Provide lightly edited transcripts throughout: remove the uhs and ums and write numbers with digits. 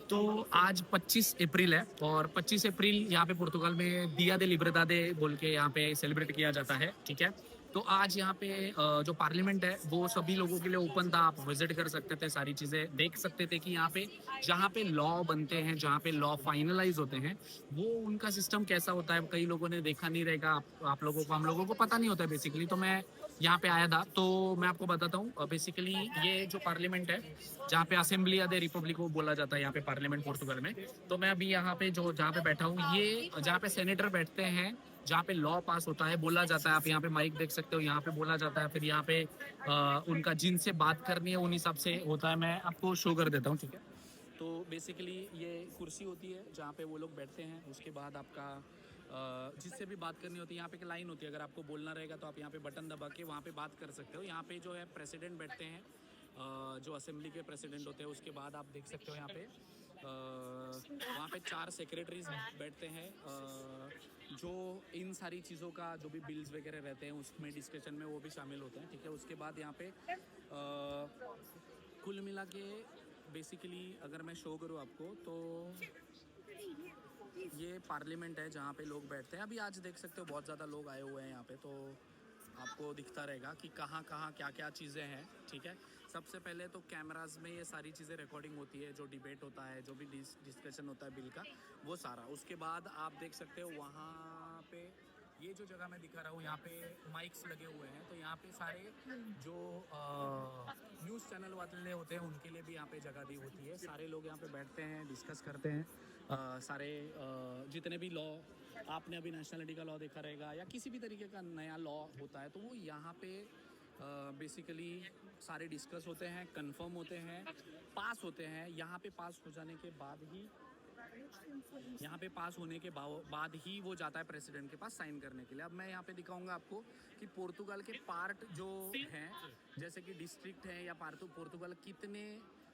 तो आज 25 अप्रैल है और 25 अप्रैल यहाँ पे पुर्तगाल में दिया दे लिबर्टादे बोल के यहाँ पे सेलिब्रेट किया जाता है। ठीक है, तो आज यहाँ पे जो पार्लियामेंट है वो सभी लोगों के लिए ओपन था। आप विजिट कर सकते थे, सारी चीजें देख सकते थे कि यहाँ पे जहाँ पे लॉ बनते हैं, जहाँ पे लॉ फाइनलाइज होते हैं, वो उनका सिस्टम कैसा होता है। कई लोगों ने देखा नहीं रहेगा, आप लोगों को, हम लोगों को पता नहीं होता है बेसिकली। तो मैं यहाँ पे आया था तो मैं आपको बताता हूँ। बेसिकली ये जो पार्लियामेंट है, जहाँ पे असेंबलिया दे रिपब्लिक को बोला जाता है यहाँ पे पार्लियामेंट पोर्टुगल में। तो मैं अभी यहाँ पे जो जहाँ पे बैठा हूँ, ये जहाँ पे सेनेटर बैठते हैं, जहाँ पे लॉ पास होता है, बोला जाता है। आप यहाँ पे माइक देख सकते हो, यहाँ पे बोला जाता है। फिर यहाँ पे उनका जिनसे बात करनी है उन हिसाब से होता है। मैं आपको शो कर देता हूँ, ठीक है। तो बेसिकली ये कुर्सी होती है जहाँ पे वो लोग बैठते हैं। उसके बाद आपका जिससे भी बात करनी होती है, यहाँ पे एक लाइन होती है। अगर आपको बोलना रहेगा तो आप यहाँ पे बटन दबा के वहाँ पे बात कर सकते हो। यहाँ पे जो है प्रेसिडेंट बैठते हैं, जो असेंबली के प्रेसिडेंट होते हैं। उसके बाद आप देख सकते हो यहाँ पे वहाँ पे 4 सेक्रेटरीज बैठते हैं, जो इन सारी चीज़ों का जो भी बिल्स वगैरह रहते हैं उसमें डिस्कशन में वो भी शामिल होते हैं। ठीक है, उसके बाद यहाँ पे कुल मिला के बेसिकली अगर मैं शो करूँ आपको तो ये पार्लियामेंट है जहाँ पे लोग बैठते हैं। अभी आज देख सकते हो बहुत ज़्यादा लोग आए हुए हैं यहाँ पे, तो आपको दिखता रहेगा कि कहाँ कहाँ क्या क्या चीज़ें हैं। ठीक है, सबसे पहले तो कैमराज में ये सारी चीज़ें रिकॉर्डिंग होती है, जो डिबेट होता है, जो भी डिस्कशन होता है बिल का, वो सारा। उसके बाद आप देख सकते हो वहाँ पे ये जो जगह मैं दिखा रहा हूँ, यहाँ पे माइक्स लगे हुए हैं। तो यहाँ पे सारे जो न्यूज़ चैनल वाले होते हैं उनके लिए भी यहाँ पे जगह दी होती है। सारे लोग यहाँ पे बैठते हैं, डिस्कस करते हैं। सारे जितने भी लॉ, आपने अभी नेशनलिटी का लॉ देखा रहेगा या किसी भी तरीके का नया लॉ होता है, तो वो यहाँ पे बेसिकली सारे डिस्कस होते हैं, कंफर्म होते हैं, पास होते हैं। यहाँ पे पास हो जाने के बाद ही, यहाँ पे पास होने के बाद ही वो जाता है प्रेसिडेंट के पास साइन करने के लिए। अब मैं यहाँ पे दिखाऊंगा आपको कि पोर्तुगाल के पार्ट जो हैं, जैसे कि डिस्ट्रिक्ट है या पोर्तुगाल कितने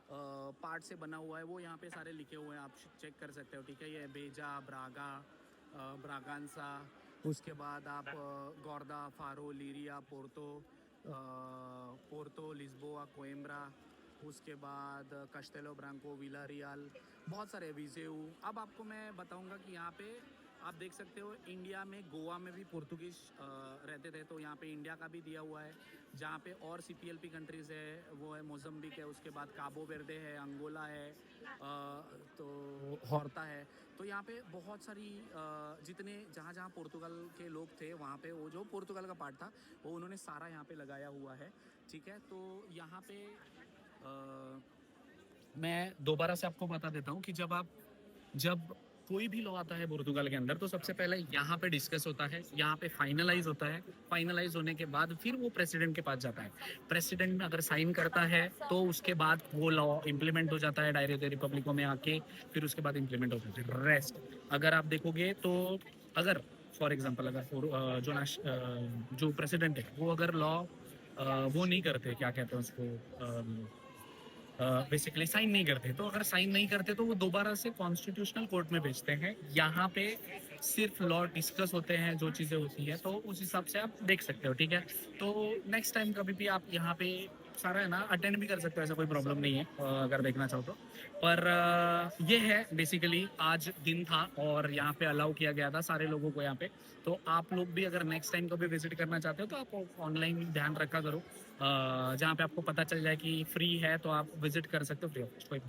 पार्ट से बना हुआ है, वो यहाँ पे सारे लिखे हुए हैं, आप चेक कर सकते हो। ठीक है, ये बेजा, ब्रागा, ब्रागांसा, उसके बाद आप गॉर्दा, फारो, लीरिया, पोर्तो, लिस्बोआ, कोइम्ब्रा, उसके बाद कस्टेलो ब्रांको, विलारियल, बहुत सारे विजेऊ। अब आपको मैं बताऊंगा कि यहाँ पे आप देख सकते हो, इंडिया में गोवा में भी पुर्तगीज रहते थे, तो यहाँ पे इंडिया का भी दिया हुआ है। जहाँ पे और CPLP कंट्रीज़ है वो है मोज़म्बिक है, उसके बाद काबो वेर्दे है, अंगोला है, तो हॉर्ता है। तो यहाँ पे बहुत सारी जितने जहाँ जहाँ पुर्तगाल के लोग थे, वहाँ पे वो जो पुर्तगाल का पार्ट था वो उन्होंने सारा यहाँ पे लगाया हुआ है। ठीक है, तो यहाँ पे मैं दोबारा से आपको बता देता हूँ कि जब कोई भी लॉ आता है पुर्तगाल के अंदर, तो सबसे पहले यहाँ पे डिस्कस होता है, यहाँ पे फाइनलाइज होता है। फाइनलाइज होने के बाद फिर वो प्रेसिडेंट के पास जाता है। प्रेसिडेंट में अगर साइन करता है तो उसके बाद वो लॉ इम्प्लीमेंट हो जाता है डायरेक्ट रिपब्लिको में आके। फिर उसके बाद इम्प्लीमेंट होता है। रेस्ट अगर आप देखोगे तो, अगर फॉर एग्जाम्पल अगर जो प्रेसिडेंट है वो अगर लॉ वो नहीं करते, क्या कहते हैं उसको, बेसिकली साइन नहीं करते, तो अगर साइन नहीं करते तो वो दोबारा से कॉन्स्टिट्यूशनल कोर्ट में भेजते हैं। यहाँ पे सिर्फ लॉ डिस्कस होते हैं, जो चीजें होती है, तो उस हिसाब से आप देख सकते हो। ठीक है, तो नेक्स्ट टाइम कभी भी आप यहाँ पे सारा है ना अटेंड भी कर सकते हो, ऐसा कोई प्रॉब्लम नहीं है अगर देखना चाहो तो। पर ये है बेसिकली आज दिन था और यहाँ पे अलाउ किया गया था सारे लोगों को यहाँ पे। तो आप लोग भी अगर नेक्स्ट टाइम कभी विजिट करना चाहते हो तो आप ऑनलाइन ध्यान रखा करो, जहाँ पे आपको पता चल जाए कि फ्री है तो आप विजिट कर सकते हो फ्री ऑफ कॉस्ट, कोई